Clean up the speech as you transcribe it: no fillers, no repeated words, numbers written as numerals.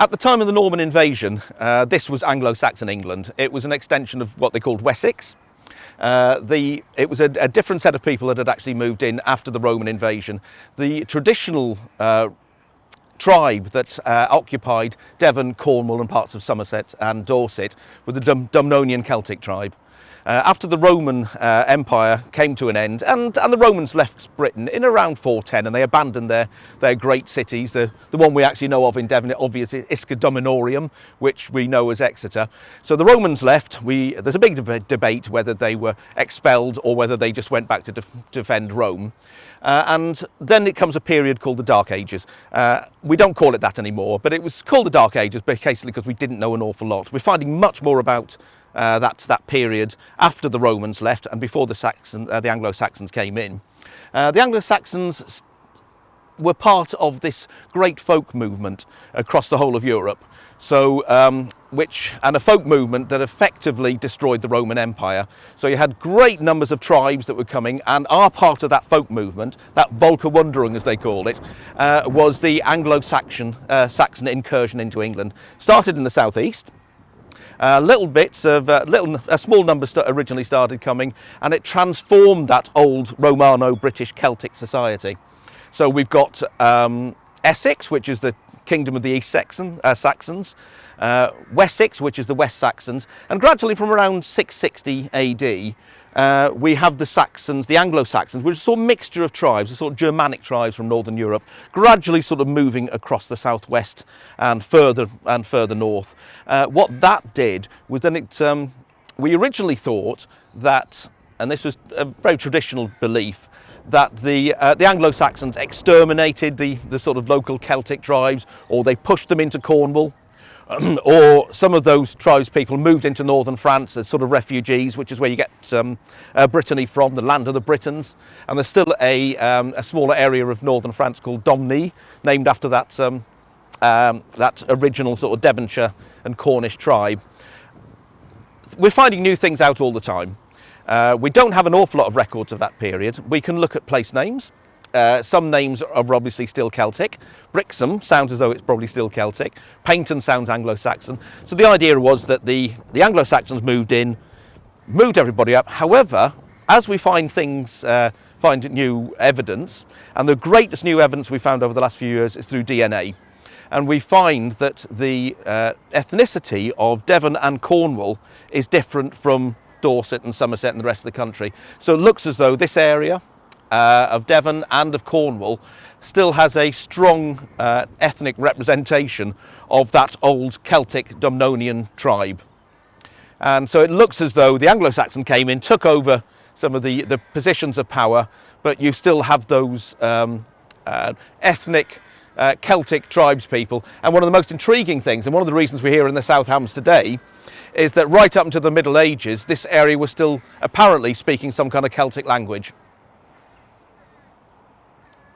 At the time of the Norman invasion, this was Anglo-Saxon England. It was an extension of what they called Wessex. It was a different set of people that had actually moved in after the Roman invasion. The traditional tribe that occupied Devon, Cornwall and parts of Somerset and Dorset were the Dumnonian Celtic tribe. After the Roman Empire came to an end, and the Romans left Britain in around 410, and they abandoned their great cities. The one we actually know of in Devon, obviously, Isca Dominorium, which we know as Exeter. So the Romans left. There's a big debate whether they were expelled or whether they just went back to defend Rome. And then it comes a period called the Dark Ages. We don't call it that anymore, but it was called the Dark Ages basically because we didn't know an awful lot. We're finding much more about that period after the Romans left and before the Anglo-Saxons came in. The Anglo-Saxons were part of this great folk movement across the whole of Europe. So, and a folk movement that effectively destroyed the Roman Empire. So you had great numbers of tribes that were coming, and our part of that folk movement, that Volkerwanderung as they called it, was the Anglo-Saxon Saxon incursion into England. Started in the southeast. A small number originally started coming, and it transformed that old Romano-British Celtic society. So we've got Essex, which is the kingdom of the East Saxons, Wessex, which is the West Saxons, and gradually from around 660 AD, we have the Saxons, the Anglo-Saxons, which is a sort of mixture of tribes, a sort of Germanic tribes from northern Europe, gradually sort of moving across the southwest and further north. What that did was then we originally thought that, and this was a very traditional belief, that the Anglo-Saxons exterminated the sort of local Celtic tribes, or they pushed them into Cornwall. Or some of those tribes people moved into northern France as sort of refugees, which is where you get Brittany from, the land of the Britons. And there's still a smaller area of northern France called Domney, named after that original sort of Devonshire and Cornish tribe. We're finding new things out all the time. We don't have an awful lot of records of that period. We can look at place names. Some names are obviously still Celtic. Brixham sounds as though it's probably still Celtic. Paignton sounds Anglo-Saxon. So the idea was that the Anglo-Saxons moved everybody up. However, as we find new evidence, and the greatest new evidence we found over the last few years is through DNA. And we find that the ethnicity of Devon and Cornwall is different from Dorset and Somerset and the rest of the country. So it looks as though this area of Devon and of Cornwall still has a strong ethnic representation of that old Celtic Dumnonian tribe. And so it looks as though the Anglo-Saxon came in, took over some of the positions of power, but you still have those ethnic Celtic tribespeople. And one of the most intriguing things, and one of the reasons we're here in the South Hams today, is that right up into the Middle Ages, this area was still apparently speaking some kind of Celtic language.